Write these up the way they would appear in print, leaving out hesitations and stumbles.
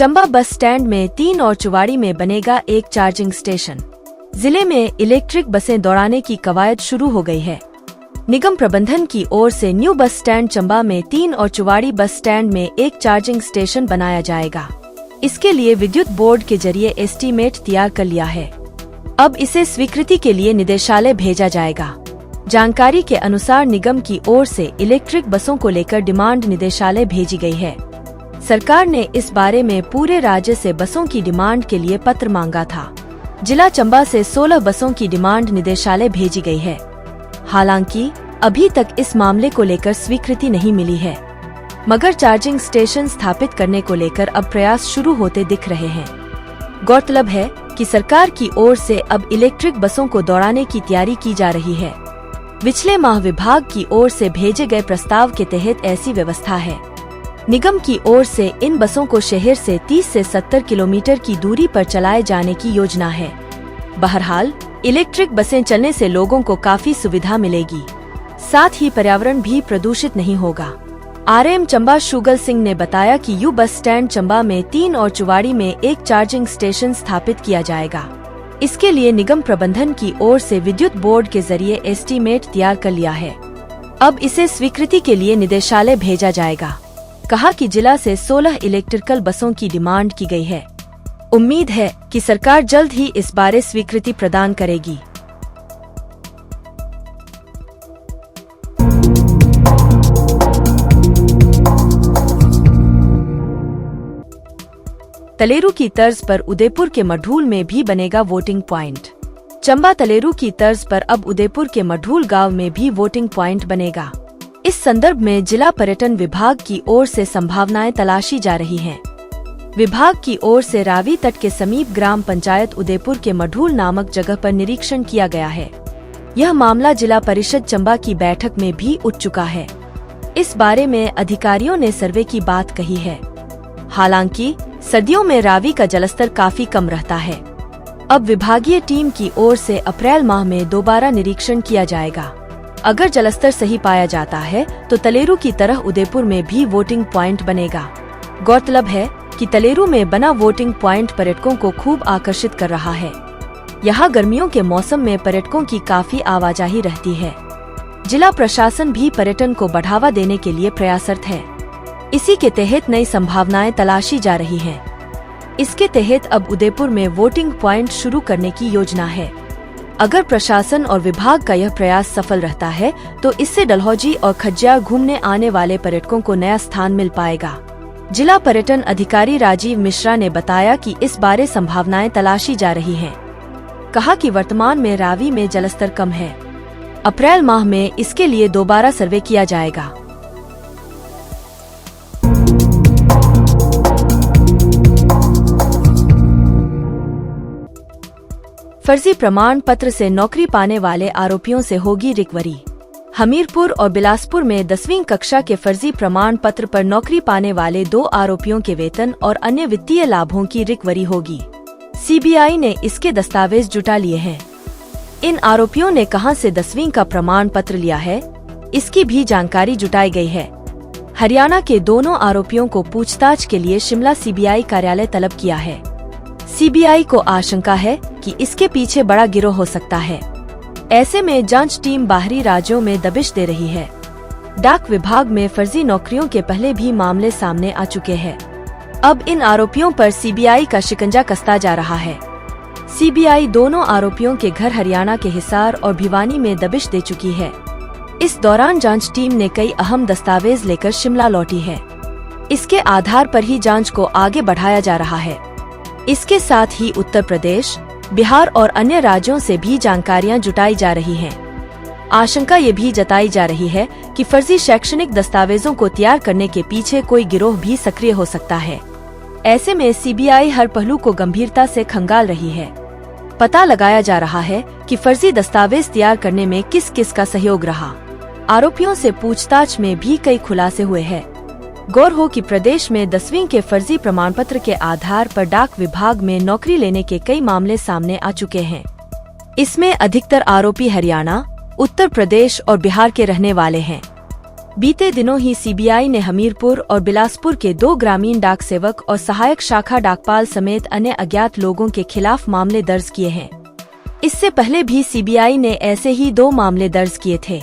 Chamba bus stand में 3 और चुवाड़ी में बनेगा एक चार्जिंग स्टेशन। जिले में इलेक्ट्रिक बसें दौड़ाने की कवायद शुरू हो गई है। निगम प्रबंधन की ओर से न्यू बस स्टैंड चंबा में 3 और चुवाड़ी बस स्टैंड में एक चार्जिंग स्टेशन बनाया जाएगा। इसके लिए विद्युत बोर्ड के जरिए एस्टीमेट तैयार कर लिया है। अब इसे स्वीकृति के लिए निदेशालय भेजा जाएगा। जानकारी के अनुसार निगम की ओर से इलेक्ट्रिक बसों को लेकर डिमांड निदेशालय भेजी गई है। सरकार ने इस बारे में पूरे राज्य से बसों की डिमांड के लिए पत्र मांगा था। जिला चंबा से 16 बसों की डिमांड निदेशालय भेजी गई है। हालांकि अभी तक इस मामले को लेकर स्वीकृति नहीं मिली है, मगर चार्जिंग स्टेशन स्थापित करने को लेकर अब प्रयास शुरू होते दिख रहे हैं। गौरतलब है कि सरकार की ओर से अब इलेक्ट्रिक बसों को दौड़ाने की तैयारी की जा रही है। पिछले माह विभाग की ओर से भेजे गए प्रस्ताव के तहत ऐसी व्यवस्था है। निगम की ओर से इन बसों को शहर से 30 से 70 किलोमीटर की दूरी पर चलाए जाने की योजना है। बहरहाल इलेक्ट्रिक बसें चलने से लोगों को काफी सुविधा मिलेगी, साथ ही पर्यावरण भी प्रदूषित नहीं होगा। आरएम चंबा शुगल सिंह ने बताया कि यू बस स्टैंड चंबा में 3 और चुवाड़ी में एक चार्जिंग स्टेशन स्थापित किया जाएगा। इसके लिए निगम प्रबंधन की ओर से विद्युत बोर्ड के जरिए एस्टीमेट तैयार कर लिया है। अब इसे स्वीकृति के लिए निदेशालय भेजा जाएगा। कहा कि जिला से 16 इलेक्ट्रिकल बसों की डिमांड की गई है। उम्मीद है कि सरकार जल्द ही इस बारे स्वीकृति प्रदान करेगी। तलेरू की तर्ज पर उदयपुर के मढूल में भी बनेगा वोटिंग प्वाइंट। चंबा तलेरू की तर्ज पर अब उदयपुर के मढूल गांव में भी वोटिंग प्वाइंट बनेगा। इस संदर्भ में जिला पर्यटन विभाग की ओर से संभावनाएं तलाशी जा रही हैं। विभाग की ओर से रावी तट के समीप ग्राम पंचायत उदयपुर के मढूल नामक जगह पर निरीक्षण किया गया है। यह मामला जिला परिषद चंबा की बैठक में भी उठ चुका है। इस बारे में अधिकारियों ने सर्वे की बात कही है। हालांकि सर्दियों में रावी का जलस्तर काफी कम रहता है। अब विभागीय टीम की ओर से अप्रैल माह में दोबारा निरीक्षण किया जाएगा। अगर जलस्तर सही पाया जाता है तो तलेरू की तरह उदयपुर में भी वोटिंग प्वाइंट बनेगा। गौरतलब है कि तलेरू में बना वोटिंग प्वाइंट पर्यटकों को खूब आकर्षित कर रहा है। यहाँ गर्मियों के मौसम में पर्यटकों की काफी आवाजाही रहती है। जिला प्रशासन भी पर्यटन को बढ़ावा देने के लिए प्रयासरत है। इसी के तहत नई संभावनाएं तलाशी जा रही हैं। इसके तहत अब उदयपुर में वोटिंग प्वाइंट शुरू करने की योजना है। अगर प्रशासन और विभाग का यह प्रयास सफल रहता है तो इससे डलहौजी और खज्जियार घूमने आने वाले पर्यटकों को नया स्थान मिल पाएगा। जिला पर्यटन अधिकारी राजीव मिश्रा ने बताया कि इस बारे संभावनाएं तलाशी जा रही हैं। कहा कि वर्तमान में रावी में जलस्तर कम है। अप्रैल माह में इसके लिए दोबारा सर्वे किया जाएगा। फर्जी प्रमाण पत्र से नौकरी पाने वाले आरोपियों से होगी रिकवरी। हमीरपुर और बिलासपुर में 10वीं कक्षा के फर्जी प्रमाण पत्र पर नौकरी पाने वाले 2 आरोपियों के वेतन और अन्य वित्तीय लाभों की रिकवरी होगी। सीबीआई ने इसके दस्तावेज जुटा लिए हैं। इन आरोपियों ने कहां से 10वीं का प्रमाण पत्र लिया है, इसकी भी जानकारी जुटाई गई है। हरियाणा के दोनों आरोपियों को पूछताछ के लिए शिमला सीबीआई कार्यालय तलब किया है। सीबीआई को आशंका है कि इसके पीछे बड़ा गिरोह हो सकता है। ऐसे में जांच टीम बाहरी राज्यों में दबिश दे रही है। डाक विभाग में फर्जी नौकरियों के पहले भी मामले सामने आ चुके हैं। अब इन आरोपियों पर सीबीआई का शिकंजा कसता जा रहा है। सीबीआई दोनों आरोपियों के घर हरियाणा के हिसार और भिवानी में दबिश दे चुकी है। इस दौरान जांच टीम ने कई अहम दस्तावेज लेकर शिमला लौटी है। इसके आधार पर ही जांच को आगे बढ़ाया जा रहा है। इसके साथ ही उत्तर प्रदेश, बिहार और अन्य राज्यों से भी जानकारियां जुटाई जा रही हैं। आशंका ये भी जताई जा रही है कि फर्जी शैक्षणिक दस्तावेजों को तैयार करने के पीछे कोई गिरोह भी सक्रिय हो सकता है। ऐसे में सीबीआई हर पहलू को गंभीरता से खंगाल रही है। पता लगाया जा रहा है कि फर्जी दस्तावेज तैयार करने में किस किस का सहयोग रहा। आरोपियों से पूछताछ में भी कई खुलासे हुए हैं। गौर हो कि प्रदेश में 10वीं के फर्जी प्रमाण पत्र के आधार पर डाक विभाग में नौकरी लेने के कई मामले सामने आ चुके हैं। इसमें अधिकतर आरोपी हरियाणा, उत्तर प्रदेश और बिहार के रहने वाले हैं। बीते दिनों ही सीबीआई ने हमीरपुर और बिलासपुर के 2 ग्रामीण डाक सेवक और सहायक शाखा डाकपाल समेत अन्य अज्ञात लोगों के खिलाफ मामले दर्ज किए हैं। इससे पहले भी सीबीआई ने ऐसे ही 2 मामले दर्ज किए थे।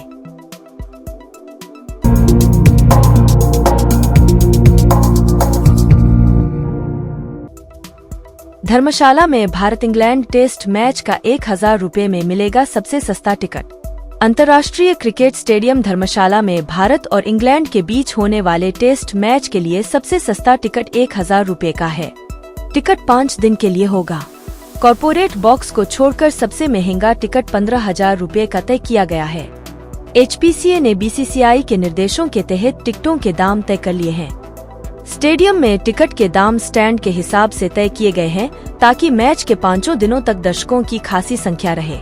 धर्मशाला में भारत इंग्लैंड टेस्ट मैच का 1000 रुपये में मिलेगा सबसे सस्ता टिकट। अंतर्राष्ट्रीय क्रिकेट स्टेडियम धर्मशाला में भारत और इंग्लैंड के बीच होने वाले टेस्ट मैच के लिए सबसे सस्ता टिकट 1000 रुपये का है। टिकट 5 दिन के लिए होगा। कॉर्पोरेट बॉक्स को छोड़कर सबसे महंगा टिकट 15,000 रुपये का तय किया गया है। HPCA ने BCCI के निर्देशों के तहत टिकटों के दाम तय कर लिए हैं। स्टेडियम में टिकट के दाम स्टैंड के हिसाब से तय किए गए हैं ताकि मैच के 5 दिनों तक दर्शकों की खासी संख्या रहे।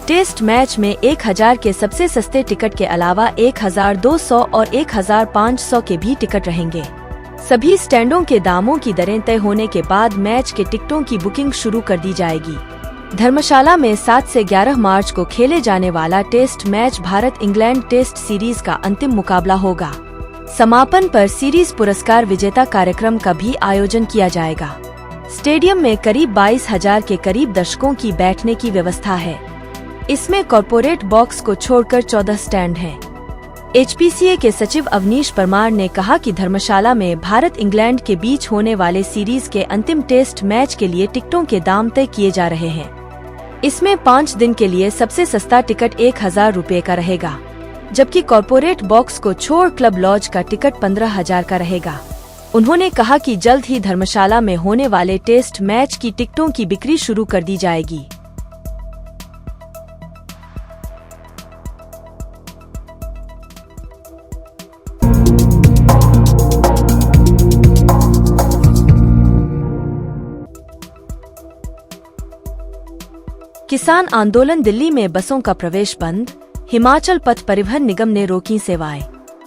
टेस्ट मैच में 1000 के सबसे सस्ते टिकट के अलावा 1200 और 1500 के भी टिकट रहेंगे। सभी स्टैंडों के दामों की दरें तय होने के बाद मैच के टिकटों की बुकिंग शुरू कर दी जाएगी। धर्मशाला में 7 से 11 मार्च को खेले जाने वाला test match Bharat England test series का अंतिम मुकाबला होगा। समापन पर सीरीज पुरस्कार विजेता कार्यक्रम का भी आयोजन किया जाएगा। स्टेडियम में करीब 22,000 के करीब दर्शकों की बैठने की व्यवस्था है। इसमें कॉर्पोरेट बॉक्स को छोड़कर 14 स्टैंड हैं। HPCA के सचिव अवनीश परमार ने कहा कि धर्मशाला में भारत इंग्लैंड के बीच होने वाले सीरीज के अंतिम टेस्ट मैच के लिए टिकटों के दाम तय किए जा रहे हैं। इसमें 5 दिन के लिए सबसे सस्ता टिकट 1000 रुपये का रहेगा, जबकि कॉर्पोरेट बॉक्स को छोड़ क्लब लॉज का टिकट 15,000 का रहेगा। उन्होंने कहा कि जल्द ही धर्मशाला में होने वाले टेस्ट मैच की टिकटों की बिक्री शुरू कर दी जाएगी। किसान आंदोलन, दिल्ली में बसों का प्रवेश बंद, हिमाचल पथ परिवहन निगम ने रोकी सेवाएं।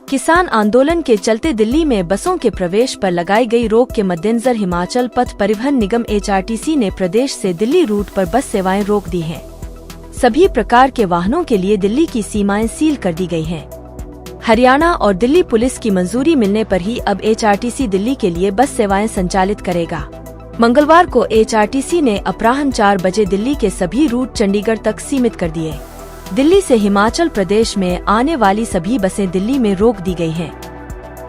किसान आंदोलन के चलते दिल्ली में बसों के प्रवेश पर लगाई गई रोक के मद्देनजर हिमाचल पथ परिवहन निगम HRTC ने प्रदेश से दिल्ली रूट पर बस सेवाएं रोक दी हैं। सभी प्रकार के वाहनों के लिए दिल्ली की सीमाएं सील कर दी गई हैं। हरियाणा और दिल्ली पुलिस की मंजूरी मिलने पर ही अब HRTC दिल्ली के लिए बस सेवाएं संचालित करेगा। मंगलवार को HRTC ने अपराह्न 4 बजे दिल्ली के सभी रूट चंडीगढ़ तक सीमित कर दिए। दिल्ली से हिमाचल प्रदेश में आने वाली सभी बसें दिल्ली में रोक दी गई हैं।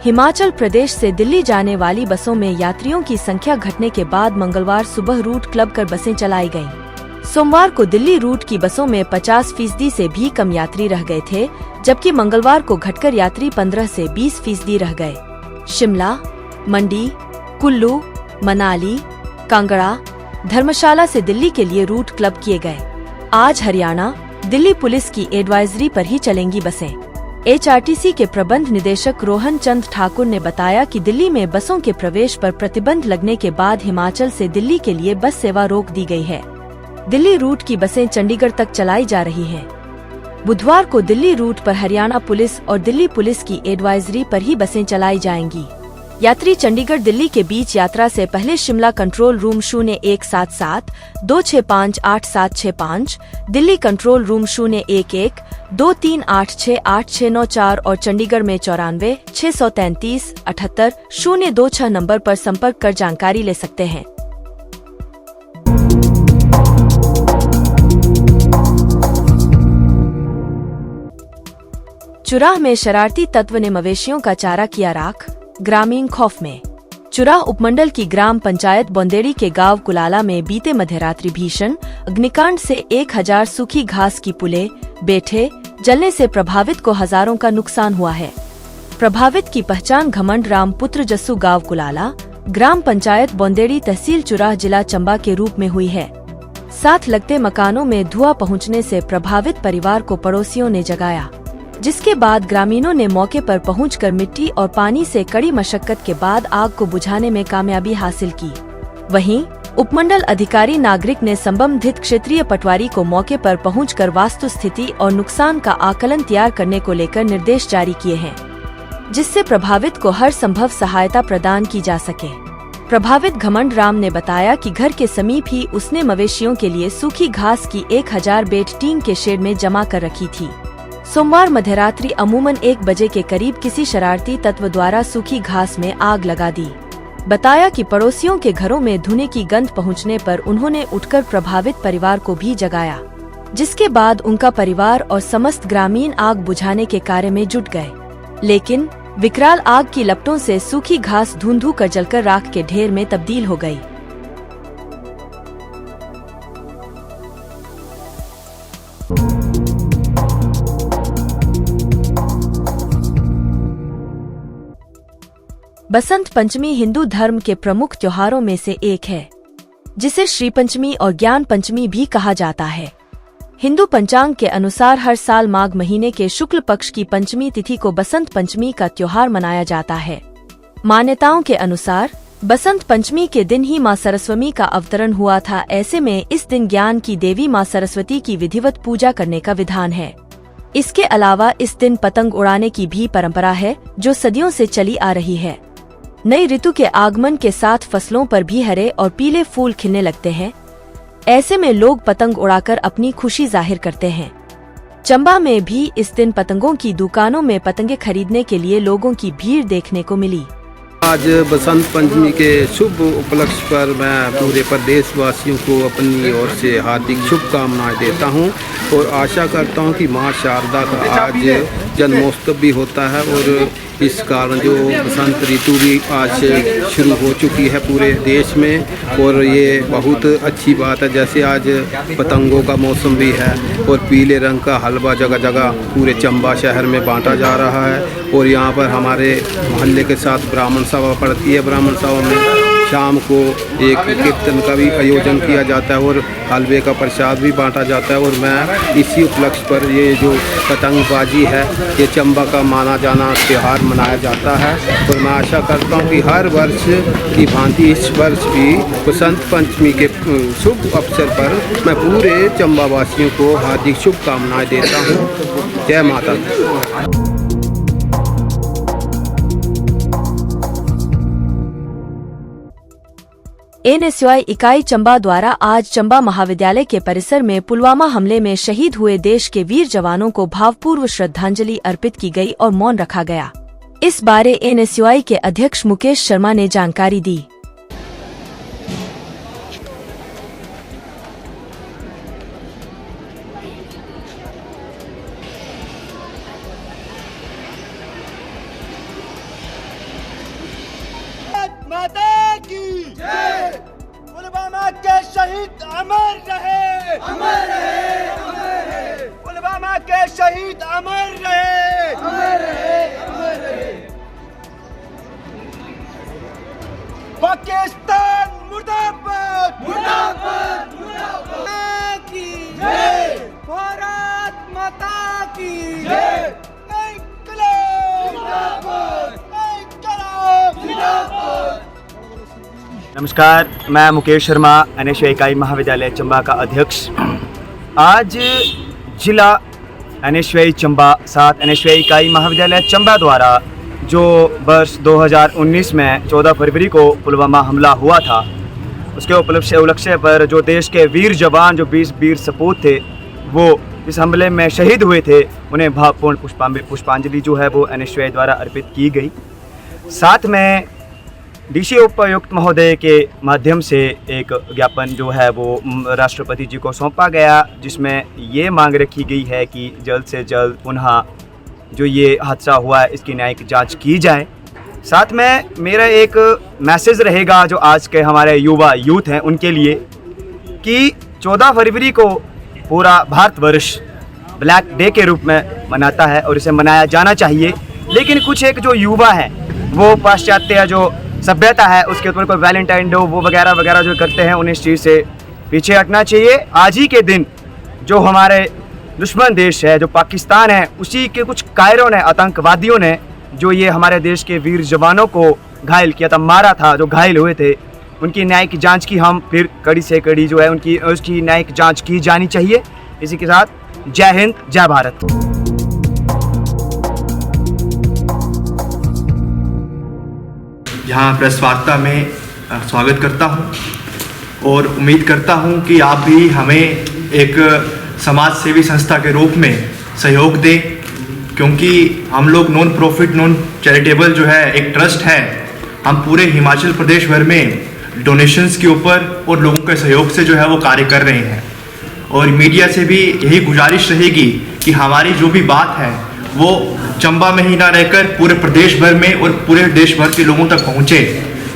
हिमाचल प्रदेश से दिल्ली जाने वाली बसों में यात्रियों की संख्या घटने के बाद मंगलवार सुबह रूट क्लब कर बसें चलाई गईं। सोमवार को दिल्ली रूट की बसों में 50% से भी कम यात्री रह गए थे, जबकि मंगलवार को घटकर यात्री 15 से 20% रह गए। शिमला, मंडी, कुल्लू, मनाली, कांगड़ा, धर्मशाला से दिल्ली के लिए रूट क्लब किए गए। आज हरियाणा, दिल्ली पुलिस की एडवाइजरी पर ही चलेंगी बसें। HRTC के प्रबंध निदेशक रोहन चंद ठाकुर ने बताया कि दिल्ली में बसों के प्रवेश पर प्रतिबंध लगने के बाद हिमाचल से दिल्ली के लिए बस सेवा रोक दी गई है। दिल्ली रूट की बसें चंडीगढ़ तक चलाई जा रही हैं। बुधवार को दिल्ली रूट पर हरियाणा पुलिस और दिल्ली पुलिस की एडवाइजरी पर ही बसें चलाई जाएंगी। यात्री चंडीगढ़ दिल्ली के बीच यात्रा से पहले Shimla control room 0177-265-8765, Delhi control room 0112386894 और चंडीगढ़ में 94-633-78-026 नंबर पर संपर्क कर जानकारी ले सकते हैं। चुराह में शरारती तत्व ने मवेशियों का चारा किया राख, ग्रामीण खौफ में। चुराह उपमंडल की ग्राम पंचायत बोंदेड़ी के गांव कुलाला में बीते मध्यरात्रि भीषण अग्निकांड से 1000 सूखी घास की पुलें, बेठे जलने से प्रभावित को हजारों का नुकसान हुआ है। प्रभावित की पहचान घमंड राम पुत्र जस्सू गांव कुलाला, ग्राम पंचायत बोंदेड़ी, तहसील चुराह, जिला चंबा के रूप में हुई है। साथ लगते मकानों में धुआं पहुंचने से प्रभावित परिवार को पड़ोसियों ने जगाया, जिसके बाद ग्रामीणों ने मौके पर पहुंचकर मिट्टी और पानी से कड़ी मशक्कत के बाद आग को बुझाने में कामयाबी हासिल की। वहीं उपमंडल अधिकारी नागरिक ने संबंधित क्षेत्रीय पटवारी को मौके पर पहुंचकर वास्तु स्थिति और नुकसान का आकलन तैयार करने को लेकर निर्देश जारी किए हैं, जिससे प्रभावित को हर संभव सहायता प्रदान की जा सके। प्रभावित घमंड राम ने बताया कि घर के समीप ही उसने मवेशियों के लिए सूखी घास की 1000 बेट टीन के शेड में जमा कर रखी थी। सोमवार मध्यरात्रि अमूमन 1 बजे के करीब किसी शरारती तत्व द्वारा सूखी घास में आग लगा दी। बताया कि पड़ोसियों के घरों में धुएं की गंध पहुंचने पर उन्होंने उठकर प्रभावित परिवार को भी जगाया, जिसके बाद उनका परिवार और समस्त ग्रामीण आग बुझाने के कार्य में जुट गए। लेकिन विकराल आग की लपटों से सूखी घास धुंधु कर जलकर राख के ढेर में तब्दील हो गई। बसंत पंचमी हिंदू धर्म के प्रमुख त्योहारों में से एक है, जिसे श्री पंचमी और ज्ञान पंचमी भी कहा जाता है। हिंदू पंचांग के अनुसार हर साल माघ महीने के शुक्ल पक्ष की पंचमी तिथि को बसंत पंचमी का त्योहार मनाया जाता है। मान्यताओं के अनुसार बसंत पंचमी के दिन ही मां सरस्वती का अवतरण हुआ था। ऐसे में इस दिन ज्ञान की देवी मां सरस्वती की विधिवत पूजा करने का विधान है। इसके अलावा इस दिन पतंग उड़ाने की भी परंपरा है, जो सदियों से चली आ रही है। नई ऋतु के आगमन के साथ फसलों पर भी हरे और पीले फूल खिलने लगते हैं। ऐसे में लोग पतंग उड़ाकर अपनी खुशी जाहिर करते हैं। चंबा में भी इस दिन पतंगों की दुकानों में पतंगे खरीदने के लिए लोगों की भीड़ देखने को मिली। आज बसंत पंचमी के शुभ उपलक्ष्य पर मैं पूरे प्रदेशवासियों को अपनी ओर से हार्दिक शुभकामनाएं देता हूं और आशा करता हूं कि मां शारदा का आज जन्मोत्सव भी होता है और इस कारण जो बसंत ऋतु भी आज से शुरू हो चुकी है पूरे देश में। और ये बहुत अच्छी बात है, जैसे आज पतंगों का मौसम भी है और पीले रंग का हलवा जगह जगह पूरे चंबा शहर में बांटा जा रहा है। और यहाँ पर हमारे मोहल्ले के साथ ब्राह्मण सभा पड़ती है। ब्राह्मण सभा में शाम को एक कीर्तन का भी आयोजन किया जाता है और हलवे का प्रसाद भी बांटा जाता है। और मैं इसी उपलक्ष्य पर ये जो पतंगबाजी है, ये चंबा का माना जाना त्यौहार मनाया जाता है। और मैं आशा करता हूँ कि हर वर्ष की भांति इस वर्ष भी बसंत पंचमी के शुभ अवसर पर मैं पूरे चंबा वासियों को हार्दिक शुभकामनाएं देता हूँ। जय माता दी। एनएसयूआई इकाई चंबा द्वारा आज चंबा महाविद्यालय के परिसर में पुलवामा हमले में शहीद हुए देश के वीर जवानों को भावपूर्व श्रद्धांजलि अर्पित की गई और मौन रखा गया। इस बारे एनएसयूआई के अध्यक्ष मुकेश शर्मा ने जानकारी दी। माता की जय। पुलवामा के शहीद अमर रहे, अमर रहे, अमर रहे। पुलवामा के शहीद अमर रहे, अमर रहे, अमर रहे। पाकिस्तान मुर्दाबाद, मुर्दाबाद, मुर्दाबाद की जय। भारत माता की जय। इनकलाब जिंदाबाद, इनकलाब जिंदाबाद। नमस्कार, मैं मुकेश शर्मा, एनएसयूआई इकाई महाविद्यालय चंबा का अध्यक्ष। आज जिला एनएसयूआई चंबा साथ एनएसयूआई इकाई महाविद्यालय चंबा द्वारा जो वर्ष 2019 में 14 फरवरी को पुलवामा हमला हुआ था, उसके उपलक्ष्य पर जो देश के वीर जवान, जो 20 वीर सपूत थे, वो इस हमले में शहीद हुए थे, उन्हें भावपूर्ण पुष्पांजलि जो है वो एनएसयूआई द्वारा अर्पित की गई। साथ में डीसी उपायुक्त महोदय के माध्यम से एक ज्ञापन जो है वो राष्ट्रपति जी को सौंपा गया, जिसमें ये मांग रखी गई है कि जल्द से जल्द पुनः जो ये हादसा हुआ है इसकी न्यायिक जांच की जाए। साथ में मेरा एक मैसेज रहेगा जो आज के हमारे युवा यूथ हैं उनके लिए, कि 14 फरवरी को पूरा भारतवर्ष ब्लैक डे के रूप में मनाता है और इसे मनाया जाना चाहिए। लेकिन कुछ एक जो युवा है वो पाश्चात्य जो सभ्यता है उसके ऊपर कोई वैलेंटाइन डे वो वगैरह वगैरह जो करते हैं, उन्हें इस चीज़ से पीछे हटना चाहिए। आज ही के दिन जो हमारे दुश्मन देश है जो पाकिस्तान है, उसी के कुछ कायरों ने, आतंकवादियों ने जो ये हमारे देश के वीर जवानों को घायल किया था, मारा था, जो घायल हुए थे, उनकी न्यायिक जांच की हम फिर कड़ी से कड़ी जो है उसकी न्यायिक जांच की जानी चाहिए। इसी के साथ जय हिंद, जय भारत। यहाँ प्रेस वार्ता में स्वागत करता हूँ और उम्मीद करता हूँ कि आप भी हमें एक समाज सेवी संस्था के रूप में सहयोग दें क्योंकि हम लोग नॉन प्रॉफिट नॉन चैरिटेबल जो है एक ट्रस्ट है, हम पूरे हिमाचल प्रदेश भर में डोनेशंस के ऊपर और लोगों के सहयोग से जो है वो कार्य कर रहे हैं। और मीडिया से भी यही गुजारिश रहेगी कि हमारी जो भी बात है वो चंबा में ही ना रहकर पूरे प्रदेश भर में और पूरे देश भर के लोगों तक पहुँचे,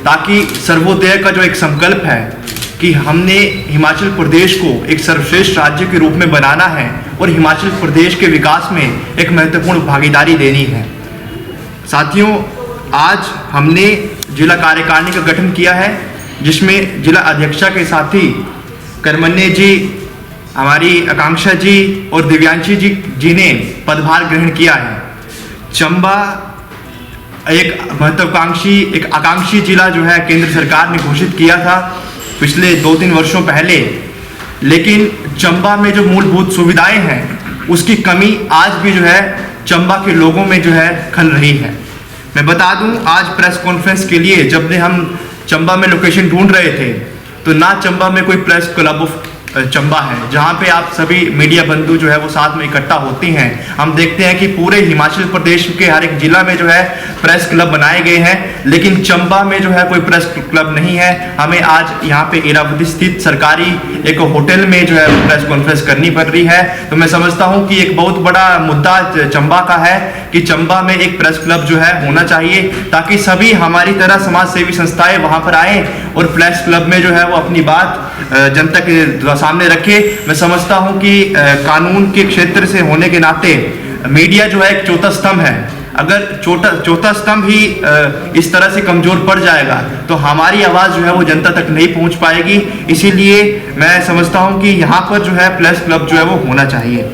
ताकि सर्वोदय का जो एक संकल्प है कि हमने हिमाचल प्रदेश को एक सर्वश्रेष्ठ राज्य के रूप में बनाना है और हिमाचल प्रदेश के विकास में एक महत्वपूर्ण भागीदारी देनी है। साथियों, आज हमने जिला कार्यकारिणी का गठन किया है, जिसमें जिला अध्यक्षा के साथ ही कर्मण्य जी, हमारी आकांक्षा जी और दिव्यांशी जी ने पदभार ग्रहण किया है। चंबा एक महत्वाकांक्षी, एक आकांक्षी जिला जो है केंद्र सरकार ने घोषित किया था पिछले 2-3 वर्षों पहले, लेकिन चंबा में जो मूलभूत सुविधाएं हैं उसकी कमी आज भी जो है चंबा के लोगों में जो है खल रही है। मैं बता दूं, आज प्रेस कॉन्फ्रेंस के लिए जब हम चंबा में लोकेशन ढूंढ रहे थे तो ना चंबा में कोई प्रेस क्लब ऑफ चंबा है जहां पे आप सभी मीडिया बंधु जो है वो साथ में इकट्ठा होती हैं। हम देखते हैं कि पूरे हिमाचल प्रदेश के हर एक जिला में जो है प्रेस क्लब बनाए गए हैं, लेकिन चंबा में जो है कोई प्रेस क्लब नहीं है। हमें आज यहाँ पे इरावती स्थित सरकारी एक होटल में जो है प्रेस कॉन्फ्रेंस करनी पड़ रही है। तो मैं समझता हूँ कि एक बहुत बड़ा मुद्दा चंबा का है कि चंबा में एक प्रेस क्लब जो है होना चाहिए, ताकि सभी हमारी तरह समाज सेवी संस्थाएं वहाँ पर आए और प्रेस क्लब में जो है वो अपनी बात जनता के सामने रखे। मैं समझता हूं कि कानून के क्षेत्र से होने के नाते मीडिया जो है एक चौथा स्तंभ है। अगर चौथा स्तंभ ही इस तरह से कमजोर पड़ जाएगा तो हमारी आवाज़ जो है वो जनता तक नहीं पहुंच पाएगी। इसीलिए मैं समझता हूं कि यहाँ पर जो है प्रेस क्लब जो है वो होना चाहिए।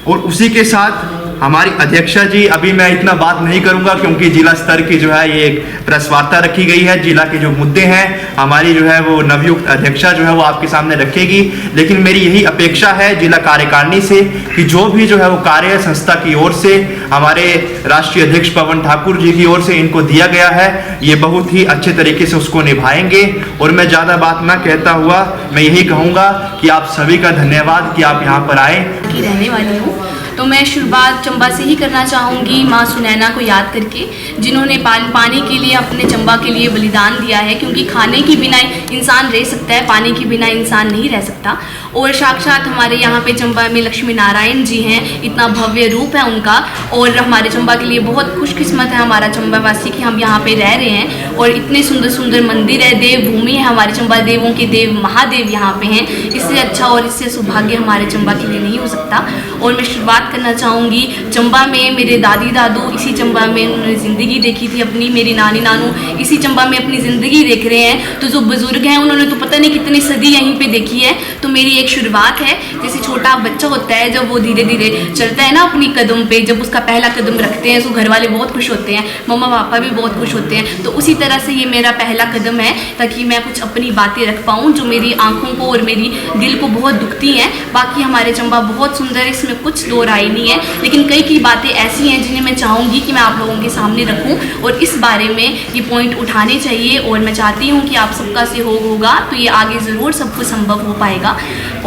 और उसी के साथ हमारी अध्यक्षा जी, अभी मैं इतना बात नहीं करूंगा क्योंकि जिला स्तर की जो है ये एक प्रेस वार्ता रखी गई है। जिला के जो मुद्दे हैं हमारी जो है वो नवयुक्त अध्यक्षा जो है वो आपके सामने रखेगी, लेकिन मेरी यही अपेक्षा है जिला कार्यकारिणी से कि जो भी जो है वो कार्य संस्था की ओर से, हमारे राष्ट्रीय अध्यक्ष पवन ठाकुर जी की ओर से इनको दिया गया है, ये बहुत ही अच्छे तरीके से उसको निभाएंगे। और मैं ज़्यादा बात ना कहता हुआ मैं यही कहूँगा कि आप सभी का धन्यवाद कि आप यहाँ पर आए। की रहने वाली हूँ, तो मैं शुरुआत चंबा से ही करना चाहूँगी, माँ सुनैना को याद करके, जिन्होंने पानी के लिए अपने चंबा के लिए बलिदान दिया है। क्योंकि खाने के बिना इंसान रह सकता है, पानी के बिना इंसान नहीं रह सकता। और साक्षात हमारे यहाँ पे चंबा में लक्ष्मी नारायण जी हैं, इतना भव्य रूप है उनका। और हमारे चंबा के लिए बहुत खुशकिस्मत है हमारा चंबा वासी कि हम यहाँ पे रह रहे हैं और इतने सुंदर सुंदर मंदिर है, देव भूमि है हमारे चंबा, देवों के देव महादेव यहाँ पे हैं। इससे अच्छा और इससे सौभाग्य हमारे चंबा के लिए नहीं हो सकता। और मैं शुरुआत करना चाहूँगी, चंबा में मेरे दादी दादू इसी चंबा में उन्होंने ज़िंदगी देखी थी अपनी, मेरी नानी नानू इसी चंबा में अपनी ज़िंदगी देख रहे हैं। तो जो बुज़ुर्ग हैं उन्होंने तो पता नहीं कितनी सदी यहीं पे देखी है। तो मेरी एक शुरुआत है, जैसे छोटा बच्चा होता है जब वो धीरे धीरे चलता है ना अपनी कदम पे, जब उसका पहला कदम रखते हैं तो घर वाले बहुत खुश होते हैं, मम्मा पापा भी बहुत खुश होते हैं। तो उसी तरह से ये मेरा पहला कदम है, ताकि मैं कुछ अपनी बातें रख पाऊँ जो मेरी आँखों को और मेरी दिल को बहुत दुखती हैं। बाकी हमारे चंबा बहुत सुंदर है, इसमें कुछ दो राय नहीं है, लेकिन कई बातें ऐसी हैं जिन्हें मैं चाहूँगी कि मैं आप लोगों के सामने रखूँ और इस बारे में ये पॉइंट उठाने चाहिए। और मैं चाहती हूँ कि आप सबका सहयोग होगा तो ये आगे ज़रूर सब कुछ संभव हो पाएगा।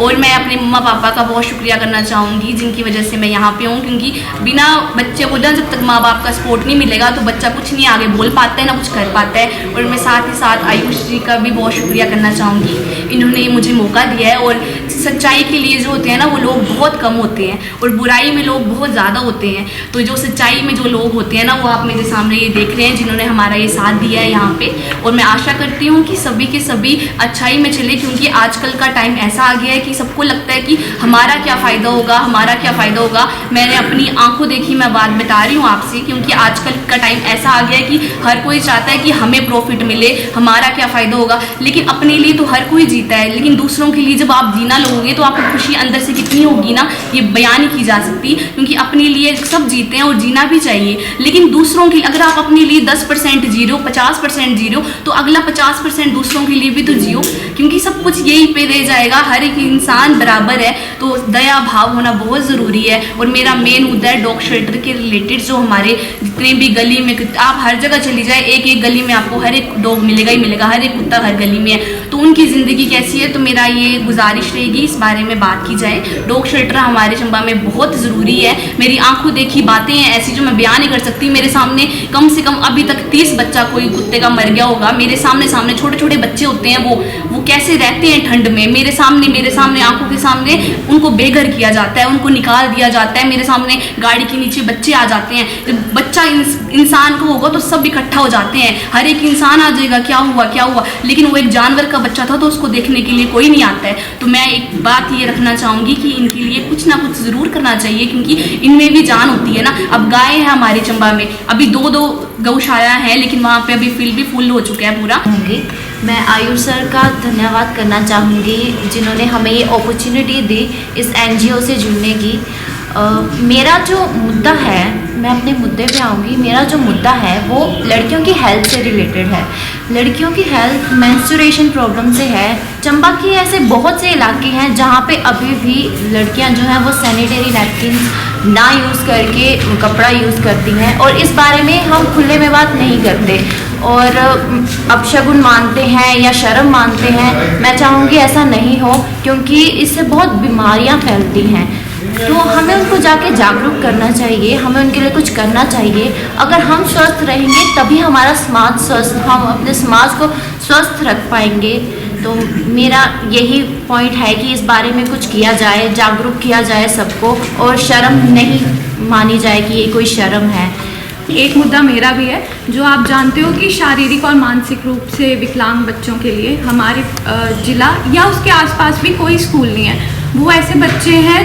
और मैं अपने मम्मा पापा का बहुत शुक्रिया करना चाहूँगी जिनकी वजह से मैं यहाँ पे हूँ, क्योंकि बिना बच्चे को जब तक माँ बाप का सपोर्ट नहीं मिलेगा तो बच्चा कुछ नहीं आगे बोल पाता है, ना कुछ कर पाता है। और मैं साथ ही साथ आयुष जी का भी बहुत शुक्रिया करना चाहूँगी, इन्होंने मुझे मौका दिया है। और सच्चाई के लिए जो होते हैं ना वो लोग बहुत कम होते हैं और बुराई में लोग बहुत ज़्यादा होते हैं। तो जो सच्चाई में जो लोग होते हैं ना वो आप मेरे सामने ये देख रहे हैं, जिन्होंने हमारा ये साथ दिया है यहाँ पे। और मैं आशा करती हूँ कि सभी के सभी अच्छाई में चले, क्योंकि आजकल का टाइम ऐसा आ गया है कि सबको लगता है कि हमारा क्या फ़ायदा होगा, हमारा क्या फ़ायदा होगा। मैंने अपनी आंखों देखी मैं बात बता रही हूँ आपसे, क्योंकि आजकल का टाइम ऐसा आ गया है कि हर कोई चाहता है कि हमें प्रॉफिट मिले, हमारा क्या फ़ायदा होगा। लेकिन अपने लिए तो हर कोई जीता है, लेकिन दूसरों के लिए जब आप जीना लोगे तो आपको खुशी अंदर से कितनी होगी ना, ये बयान नहीं की जा सकती। क्योंकि अपने लिए सब जीते हैं और जीना भी चाहिए, लेकिन दूसरों के अगर आप अपने लिए 10% जी रहे हो, 50% जी रहे हो, तो अगला 50% दूसरों के लिए भी तो जियो, क्योंकि सब कुछ यही पे रह जाएगा। हर एक इंसान बराबर है, तो दया भाव होना बहुत ज़रूरी है। और मेरा मेन मुद्दा है डॉग शेल्टर के रिलेटेड, जो हमारे जितने भी गली में, आप हर जगह चली जाए एक एक गली में आपको हर एक डॉग मिलेगा ही मिलेगा, हर एक कुत्ता हर गली में है। तो उनकी ज़िंदगी कैसी है। तो मेरा ये गुजारिश रहेगी इस बारे में बात की जाए। डॉग शेल्टर हमारे चंबा में बहुत ज़रूरी है। मेरी आंखों देखी बातें हैं ऐसी जो मैं बयान नहीं कर सकती। मेरे सामने कम से कम अभी तक 30 बच्चा कोई कुत्ते का मर गया होगा। मेरे सामने छोटे छोटे बच्चे होते हैं, वो कैसे रहते हैं ठंड में। मेरे सामने आंखों के सामने उनको बेघर किया जाता है, उनको निकाल दिया जाता है। मेरे सामने गाड़ी के नीचे बच्चे आ जाते हैं। जब बच्चा इंसान को होगा तो सब इकट्ठा हो जाते हैं, हर एक इंसान आ जाएगा क्या हुआ, लेकिन वो एक जानवर का बच्चा था तो उसको देखने के लिए कोई नहीं आता है। तो मैं एक बात ये रखना चाहूँगी कि इनके लिए कुछ ना कुछ ज़रूर करना चाहिए, क्योंकि इनमें भी जान होती है ना। अब गाय है हमारे चंबा में, अभी दो गौशाला है, लेकिन वहाँ पे अभी फील्ड भी फुल हो चुका है पूरा। मैं आयुष सर का धन्यवाद करना चाहूँगी जिन्होंने हमें ये अपॉर्चुनिटी दी इस एनजीओ से जुड़ने की। मेरा जो मुद्दा है, मैं अपने मुद्दे पे आऊँगी। मेरा जो मुद्दा है वो लड़कियों की हेल्थ से रिलेटेड है। लड़कियों की हेल्थ मेंस्ट्रुएशन प्रॉब्लम से है। चंबा के ऐसे बहुत से इलाके हैं जहाँ पे अभी भी लड़कियाँ जो हैं वो सैनिटरी नैपकिन ना यूज़ करके कपड़ा यूज़ करती हैं, और इस बारे में हम खुले में बात नहीं करते और अपशगुन मानते हैं या शर्म मानते हैं। मैं चाहूँगी ऐसा नहीं हो, क्योंकि इससे बहुत बीमारियाँ फैलती हैं। तो हमें उनको जाके जागरूक करना चाहिए, हमें उनके लिए कुछ करना चाहिए। अगर हम स्वस्थ रहेंगे तभी हमारा समाज स्वस्थ, हम अपने समाज को स्वस्थ रख पाएंगे। तो मेरा यही पॉइंट है कि इस बारे में कुछ किया जाए, जागरूक किया जाए सबको, और शर्म नहीं मानी जाए कि ये कोई शर्म है। एक मुद्दा मेरा भी है। जो आप जानते हो कि शारीरिक और मानसिक रूप से विकलांग बच्चों के लिए हमारे जिला या उसके आसपास भी कोई स्कूल नहीं है। वो ऐसे बच्चे हैं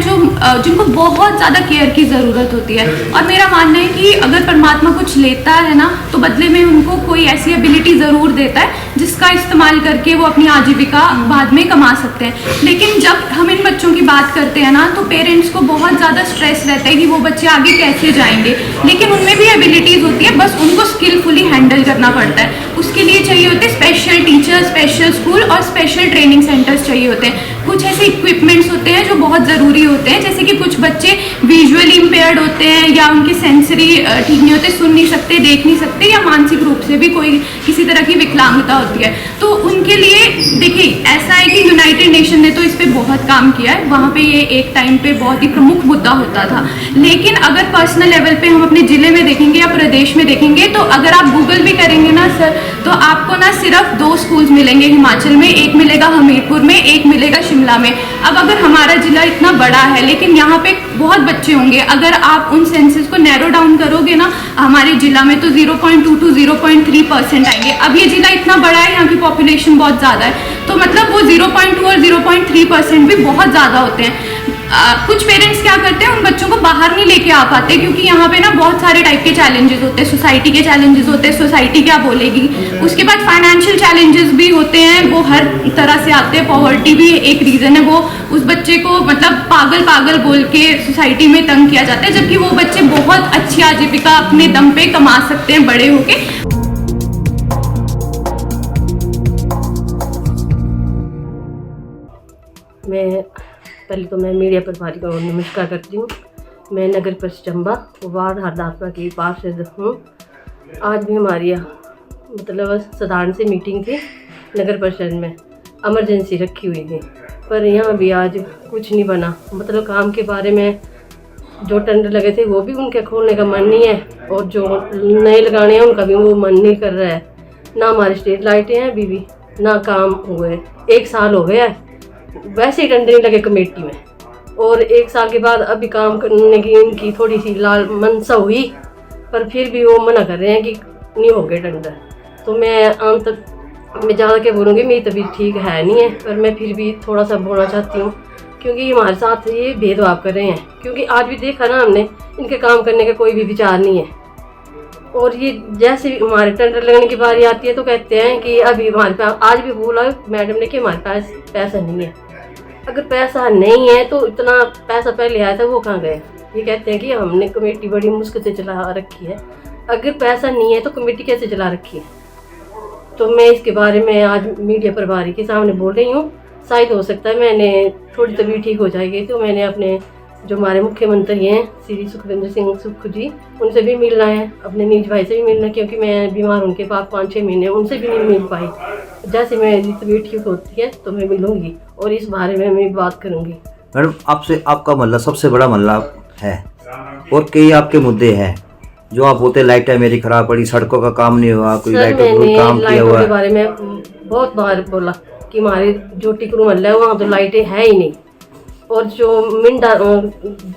जिनको बहुत ज़्यादा केयर की ज़रूरत होती है, और मेरा मानना है कि अगर परमात्मा कुछ लेता है ना तो बदले में उनको कोई ऐसी एबिलिटी ज़रूर देता है जिसका इस्तेमाल करके वो अपनी आजीविका बाद में कमा सकते हैं। लेकिन जब हम इन बच्चों की बात करते हैं ना तो पेरेंट्स को बहुत ज़्यादा स्ट्रेस रहता है कि वो बच्चे आगे कैसे जाएंगे, लेकिन उनमें भी एबिलिटीज़ होती है, बस उनको स्किलफुली हैंडल करना पड़ता है। उसके लिए चाहिए होते हैं स्पेशल टीचर, स्पेशल स्कूल और स्पेशल ट्रेनिंग सेंटर्स चाहिए होते हैं। कुछ ऐसे इक्विपमेंट्स होते हैं जो बहुत ज़रूरी होते हैं, जैसे कि कुछ बच्चे विजुअली इम्पेयर्ड होते हैं या उनके सेंसरी ठीक नहीं होते, सुन नहीं सकते, देख नहीं सकते, या मानसिक रूप से भी कोई किसी तरह की विकलांगता होती है। तो उनके लिए देखिए ऐसा है कि यूनाइटेड नेशन ने तो इस पर बहुत काम किया है, वहाँ पे ये एक टाइम पे बहुत ही प्रमुख मुद्दा होता था। लेकिन अगर पर्सनल लेवल पे हम अपने ज़िले में देखेंगे या प्रदेश में देखेंगे तो अगर आप गूगल भी करेंगे ना सर, तो आपको ना सिर्फ 2 स्कूल्स मिलेंगे हिमाचल में, एक मिलेगा हमीरपुर में, एक मिलेगा शिमला में। अब अगर हमारा ज़िला इतना बड़ा है लेकिन यहाँ पे बहुत बच्चे होंगे, अगर आप उन सेंसेस को नैरो डाउन करोगे ना हमारे ज़िला में तो 0.2 to 0.3% आएंगे। अब ये ज़िला इतना बड़ा है, यहाँ की पॉपुलेशन बहुत ज़्यादा है, तो मतलब वो 0.2 और 0.3% भी बहुत ज़्यादा होते हैं। कुछ पेरेंट्स क्या करते हैं, उन बच्चों को बाहर नहीं लेके आ पाते क्योंकि यहाँ पे ना बहुत सारे टाइप के चैलेंजेस होते हैं, सोसाइटी के चैलेंजेस होते हैं, सोसाइटी क्या बोलेगी। उसके बाद फाइनेंशियल चैलेंजेस भी होते हैं, वो हर तरह से आते हैं। पॉवर्टी भी एक रीज़न है, वो उस बच्चे को मतलब पागल बोल के सोसाइटी में तंग किया जाता है, जबकि वो बच्चे बहुत अच्छी आजीविका अपने दम पे कमा सकते हैं बड़े होके। पहले तो मैं मीडिया प्रभारी को नमस्कार करती हूँ। मैं नगर परिषद चंबा वार्ड हरदासपुरा की पार्षद हूँ। आज भी हमारी मतलब साधारण सी मीटिंग थी नगर परिषद में, इमरजेंसी रखी हुई थी, पर यहाँ भी आज कुछ नहीं बना। मतलब काम के बारे में जो टेंडर लगे थे वो भी उनके खोलने का मन नहीं है, और जो नए लगाने हैं उनका भी वो मन नहीं कर रहा है। ना हमारी स्ट्रीट लाइटें हैं अभी भी, ना काम हुए। 1 साल हो गया है, वैसे ही टेंडर नहीं लगे कमेटी में, और 1 साल के बाद अभी काम करने की इनकी थोड़ी सी लाल मनसा हुई, पर फिर भी वो मना कर रहे हैं कि नहीं हो गए टेंडर। तो मैं ज़्यादा क्या बोलूँगी, मेरी तबीयत ठीक है नहीं है, पर मैं फिर भी थोड़ा सा बोलना चाहती हूँ क्योंकि हमारे साथ ये भेदभाव कर रहे हैं। क्योंकि आज भी देखा ना हमने, इनके काम करने का कोई भी विचार नहीं है, और ये जैसे हमारे टेंडर लगने की बारी आती है तो कहते हैं कि अभी हमारे पास, आज भी बोला मैडम ने कि हमारे पास पैसा नहीं है। अगर पैसा नहीं है तो इतना पैसा पहले आया था वो कहाँ गया? ये कहते हैं कि हमने कमेटी बड़ी मुश्किल से चला रखी है। अगर पैसा नहीं है तो कमेटी कैसे चला रखी है? तो मैं इसके बारे में आज मीडिया प्रभारी के सामने बोल रही हूँ। शायद हो सकता है मैंने थोड़ी तबीयत ठीक हो जाएगी तो मैंने अपने जो हमारे मुख्यमंत्री हैं श्री सुखविंदर सिंह सुक्खू जी, उनसे भी मिलना है, अपने निज भाई से भी मिलना है, क्योंकि मैं बीमार उनके पास 5-6 महीने उनसे भी नहीं मिल पाई। जैसे मेरी तबीयत ठीक होती है तो मैं मिलूंगी और इस बारे में मैं बात करूंगी। मैडम, आपसे आपका मोहल्ला सबसे बड़ा मोहल्ला है और कई आपके मुद्दे हैं जो आप बोलते हैं लाइटें मेरी खराब पड़ी, सड़कों का काम नहीं हुआ, कोई लाइटों काम किया हुआ के बारे में बहुत बार बोला कि हमारे जो टिकरू मोहल्ला है वहाँ तो लाइटें है ही नहीं, और जो मिंडा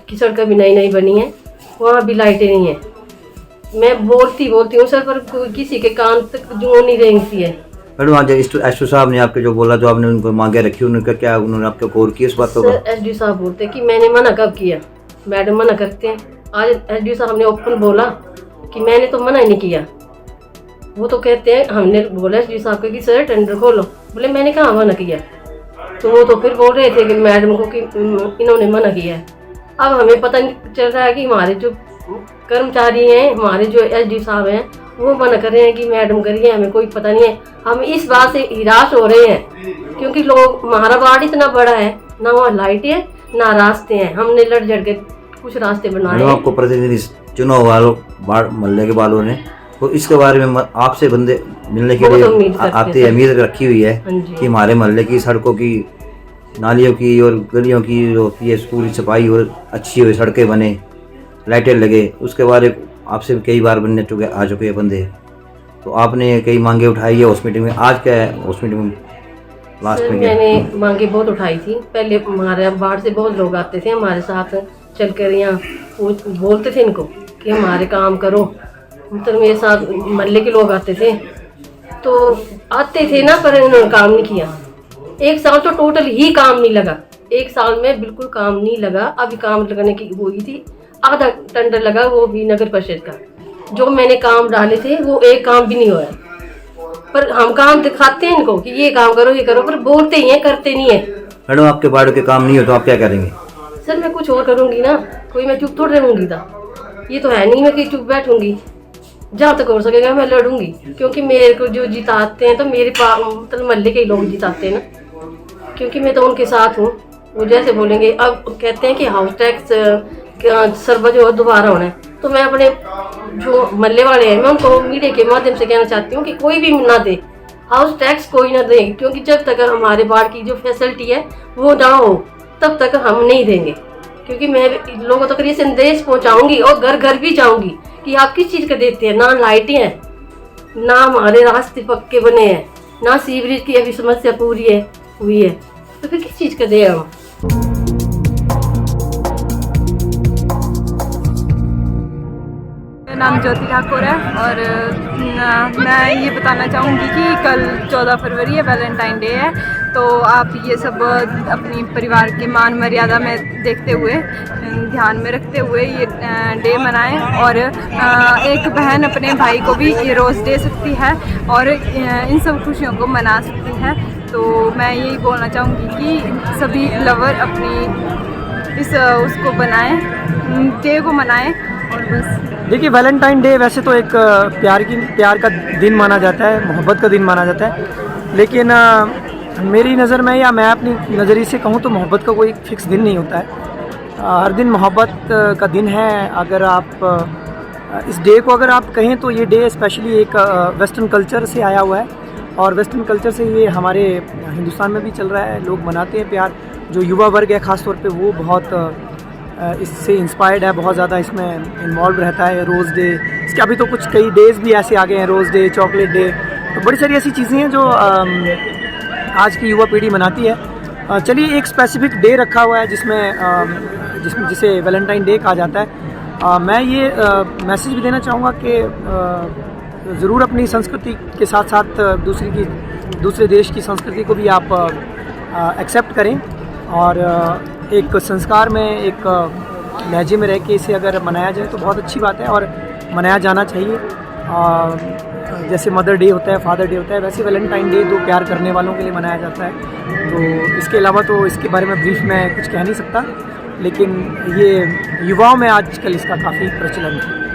की सड़कें भी नई नई बनी है वहाँ भी लाइटें नहीं है। मैं बोलती हूँ सर, पर किसी के कान तक जो नहीं रेंगती है। मैडम, आज एसडीओ साहब ने आपके जो बोला, जो आपने उनको मांगे रखी, उनका क्या उन्होंने आपको गौर किया इस बात को? एसडीओ साहब बोलते कि मैंने मना कब किया, मैडम मना करते हैं। आज एसडीओ साहब ने ओपन बोला कि मैंने तो मना ही नहीं किया। वो तो कहते हैं, हमने बोला एसडीओ साहब को कि सर टेंडर खोलो, बोले मैंने कहाँ मना किया। तो वो तो फिर बोल रहे थे कि मैडम को कि इन्होंने मना किया है। अब हमें पता नहीं चल रहा है कि हमारे जो कर्मचारी हैं, हमारे जो एसडीओ साहब हैं, वो मना कर रहे हैं कि मैडम करिए, हमें कोई पता नहीं है। हम इस बात से निराश हो रहे हैं क्योंकि लोग, हमारा वार्ड इतना बड़ा है, ना वहाँ लाइट है ना रास्ते हैं। हमने लड़ झड़ के कुछ रास्ते बनाए। आपको प्रतिनिधि चुनाव वालों मोहल्ले के वालों ने तो इसके बारे में आपसे बंदे मिलने के लिए आते उम्मीद रखी हुई है कि हमारे मोहल्ले की सड़कों की, नालियों की और गलियों की जो होती है स्कूल की सफाई और अच्छी हो, सड़कें बने, लाइटें लगे। उसके बारे आपसे कई बार बनने आ चुके हैं बंदे, तो आपने कई मांगे उठाई है उस मीटिंग में। आज क्या है उस मीटिंग में लास्ट में? मैंने मांगे बहुत उठाई थी। पहले हमारे बाहर से बहुत लोग आते थे हमारे साथ चलकर, यहाँ बोलते थे इनको कि हमारे काम करो। मतलब मेरे साथ मोहल्ले के लोग आते थे, तो आते थे ना, पर इन्होंने काम नहीं किया। 1 साल तो टोटल ही काम नहीं लगा, 1 साल में बिल्कुल काम नहीं लगा। अभी काम लगाने की हुई थी, आधा टेंडर लगा, वो भी नगर परिषद का। जो मैंने काम डाले थे वो एक काम भी नहीं हुआ। पर हम काम दिखाते हैं इनको कि ये काम करो, ये करो, पर बोलते ही हैं, करते नहीं है। मैडम, आपके वार्ड के काम नहीं हो तो आप क्या करेंगे? सर मैं कुछ और करूंगी ना, कोई मैं चुप थोड़ी रहूंगी था। ये तो है नहीं मैं कि चुप बैठूंगी, जहाँ तक हो सकेगा मैं लड़ूंगी, क्योंकि मेरे को जो जिताते हैं तो मेरे मतलब मोहल्ले के ही लोग जिताते हैं ना, क्योंकि मैं तो उनके साथ हूँ। वो जैसे बोलेंगे, अब कहते हैं कि हाउस टैक्स सर्वे जो दोबारा होना है, तो मैं अपने जो मोहल्ले वाले हैं मैं उनको मीडिया के माध्यम से कहना चाहती हूँ कि कोई भी ना दे, हाउस टैक्स कोई ना दे, क्योंकि जब तक हमारे वार्ड की जो फैसिलिटी है वो ना हो तब तक हम नहीं देंगे। क्योंकि मैं लोगों तक ये संदेश पहुँचाऊँगी और घर घर भी जाऊँगी कि आप किस चीज़ का देते हैं। ना लाइटें हैं, ना हमारे रास्ते पक्के बने हैं, ना सीवरेज की अभी समस्या पूरी हुई है, तो फिर किस चीज़ का दें हम? मेरा नाम ज्योति ठाकुर है और मैं ये बताना चाहूँगी कि कल 14 फरवरी है, वैलेंटाइन डे है। तो आप ये सब अपनी परिवार के मान मर्यादा में देखते हुए, ध्यान में रखते हुए ये डे मनाएं। और एक बहन अपने भाई को भी ये रोज़ दे सकती है और इन सब खुशियों को मना सकती है। तो मैं यही बोलना चाहूँगी कि सभी लवर अपनी इस उसको बनाएं, डे को मनाएं। और बस देखिए, वैलेंटाइन डे वैसे तो एक प्यार का दिन माना जाता है, मोहब्बत का दिन माना जाता है, लेकिन मेरी नज़र में या मैं अपनी नज़रिए से कहूँ तो मोहब्बत का कोई फिक्स दिन नहीं होता है। हर दिन मोहब्बत का दिन है। अगर आप इस डे को अगर आप कहें तो ये डे स्पेशली एक वेस्टर्न कल्चर से आया हुआ है और वेस्टर्न कल्चर से ये हमारे हिंदुस्तान में भी चल रहा है। लोग मनाते हैं प्यार। जो युवा वर्ग है ख़ास तौर पे वो बहुत इससे इंस्पायर्ड है, बहुत ज़्यादा इसमें इन्वॉल्व रहता है। रोज़ डे, इसके अभी तो कुछ कई डेज़ भी ऐसे आ गए हैं, रोज़ डे, चॉकलेट डे, तो बड़ी सारी ऐसी चीज़ें हैं जो आज की युवा पीढ़ी मनाती है। चलिए, एक स्पेसिफिक डे रखा हुआ है जिसमें जिसे वैलेंटाइन डे कहा जाता है। मैं ये मैसेज भी देना चाहूँगा कि ज़रूर अपनी संस्कृति के साथ साथ दूसरे देश की संस्कृति को भी आप एक्सेप्ट करें और एक संस्कार में, एक लहजे में रह के इसे अगर मनाया जाए तो बहुत अच्छी बात है और मनाया जाना चाहिए। जैसे मदर डे होता है, फादर डे होता है, वैसे वैलेंटाइन डे 2 प्यार करने वालों के लिए मनाया जाता है। तो इसके अलावा तो इसके बारे में ब्रीफ में कुछ कह नहीं सकता, लेकिन ये युवाओं में आजकल इसका काफ़ी प्रचलन है।